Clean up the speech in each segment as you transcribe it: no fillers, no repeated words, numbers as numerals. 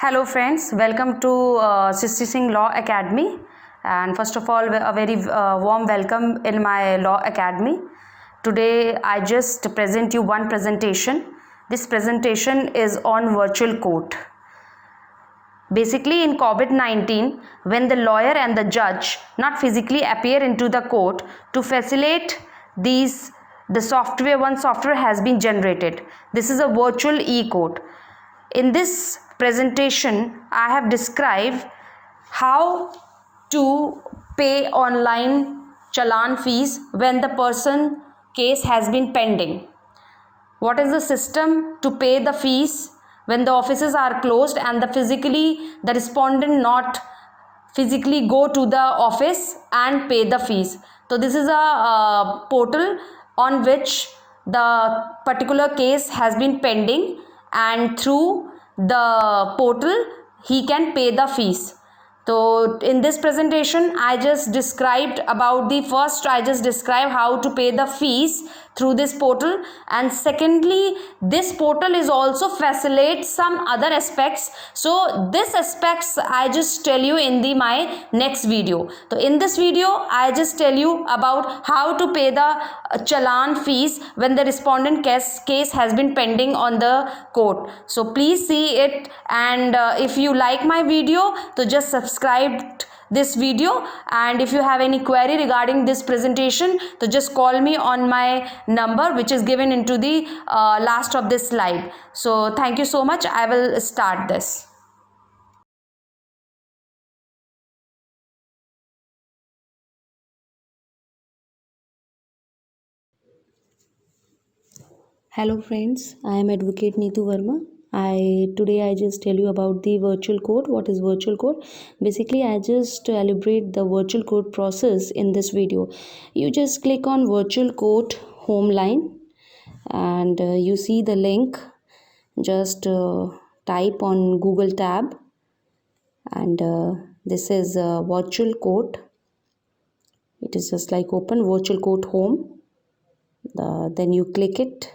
Hello friends, welcome to Srishti Singh Law Academy, and first of all a very warm welcome in my Law Academy. Today I just present you one presentation. This presentation is on virtual court. Basically, in COVID-19, when the lawyer and the judge not physically appear into the court, to facilitate these, one software has been generated. This is a virtual e-court. In this presentation, I have described how to pay online challan fees when the person case has been pending. What is the system to pay the fees when the offices are closed and the respondent not physically go to the office and pay the fees. So this is a portal on which the particular case has been pending, and through the portal he can pay the fees. So in this presentation I just described how to pay the fees through this portal, and secondly this portal is also facilitates some other aspects. So this aspects I just tell you in my next video. So in this video I just tell you about how to pay the challan fees when the respondent case has been pending on the court. So please see it, and if you like my video, so just subscribe this video, and if you have any query regarding this presentation, so just call me on my number which is given into the last of this slide. So thank you so much. I will start this. Hello friends, I am Advocate Neetu Verma. Today I just tell you about the virtual court. What is virtual court? Basically, I just elaborate the virtual court process in this video. You just click on virtual court home line, and you see the link. Just type on Google tab, and this is virtual court. It is just like open virtual court home. Then you click it,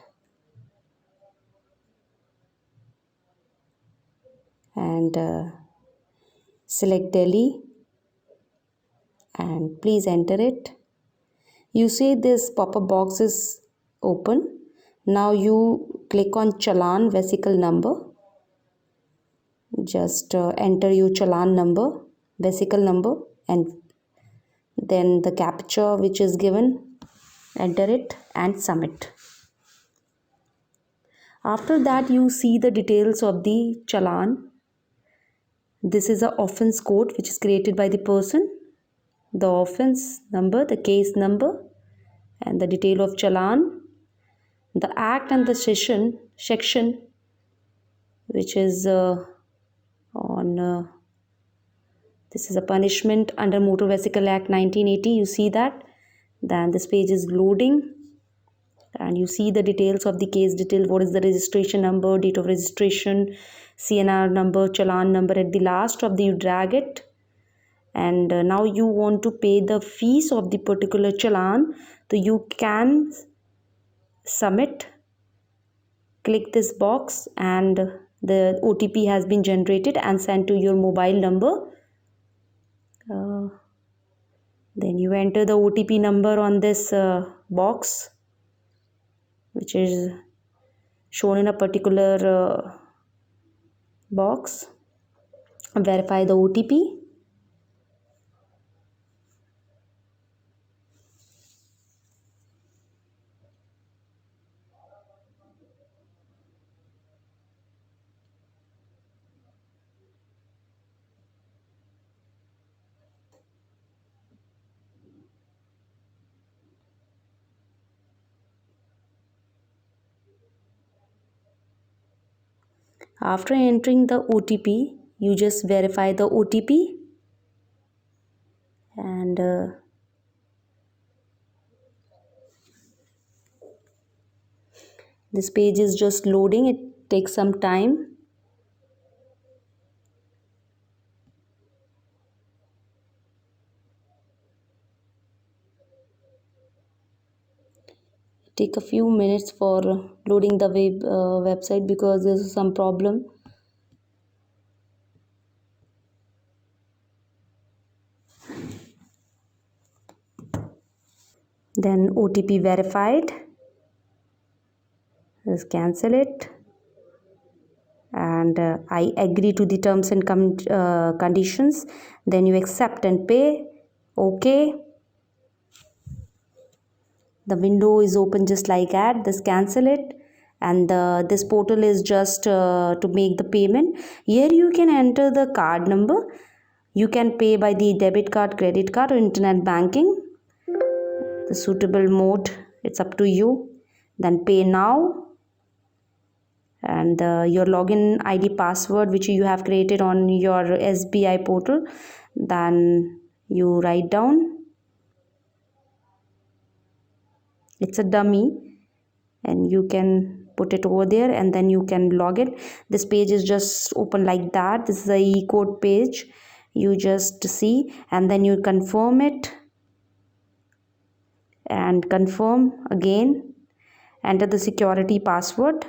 and select Delhi, and please enter it. You see this pop-up box is open. Now you click on challan vesicle number. Just enter your challan number, vesicle number, and then the captcha which is given, enter it and submit. After that, you see the details of the challan. This is an offense code which is created by the person, the offense number, the case number, and the detail of challan, the act and the section which is this is a punishment under Motor Vehicle Act 1980. You see that. Then this page is loading, and you see the details of the case detail. What is the registration number, date of registration, CNR number, challan number. At the last of the you drag it, and now you want to pay the fees of the particular challan. So you can submit, click this box, and the OTP has been generated and sent to your mobile number. Then you enter the OTP number on this box which is shown in a particular box. Verify the OTP. After entering the OTP, you just verify the OTP, and this page is just loading. It takes some time. Take a few minutes for loading the website because there's some problem. then OTP verified, just cancel it, and I agree to the terms and conditions. Then you accept and pay. Okay, the window is open just like that. Just cancel it, and this portal is just to make the payment. Here you can enter the card number. You can pay by the debit card, credit card, or internet banking. The suitable mode, it's up to you. Then pay now, and your login ID password which you have created on your SBI portal, then you write down. It's a dummy and you can put it over there, and then you can log it. This page is just open like that. This is a e-code page. You just see, and then you confirm it and confirm again. Enter the security password.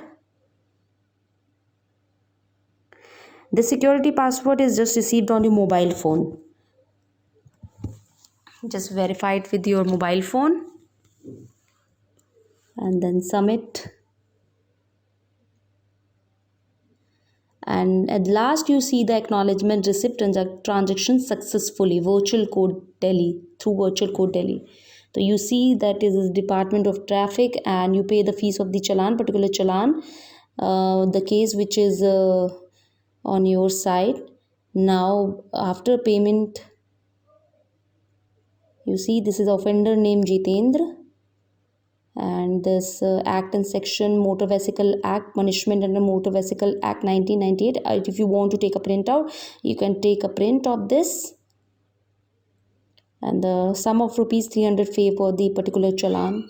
The security password is just received on your mobile phone. Just verify it with your mobile phone and then submit. And at last you see the acknowledgement receipt transaction successfully, Virtual Code Delhi, through Virtual Code Delhi. So you see that is Department of Traffic, and you pay the fees of the challan, particular challan, the case which is on your side. Now after payment, you see this is offender name Jitendra, and this act in section Motor Vehicle Act, punishment under Motor Vehicle Act 1998. If you want to take a printout, you can take a print of this, and the sum of rupees 300 pay for the particular challan.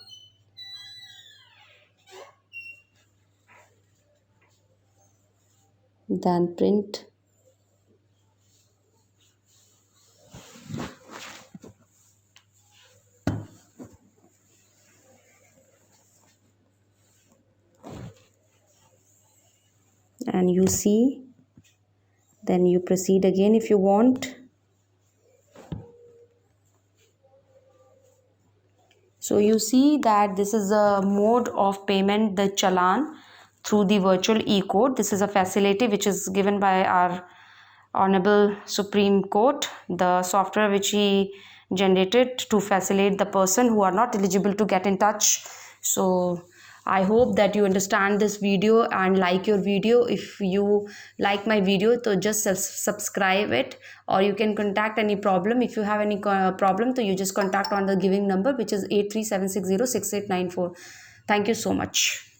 Then print. And you see, then you proceed again if you want. So you see that this is a mode of payment, the challan through the virtual e-code. This is a facility which is given by our Honorable Supreme Court, the software which he generated to facilitate the person who are not eligible to get in touch. So I hope that you understand this video and like your video. If you like my video, so just subscribe it, or you can contact any problem. If you have any problem, so you just contact on the giving number, which is 8376068894. Thank you so much.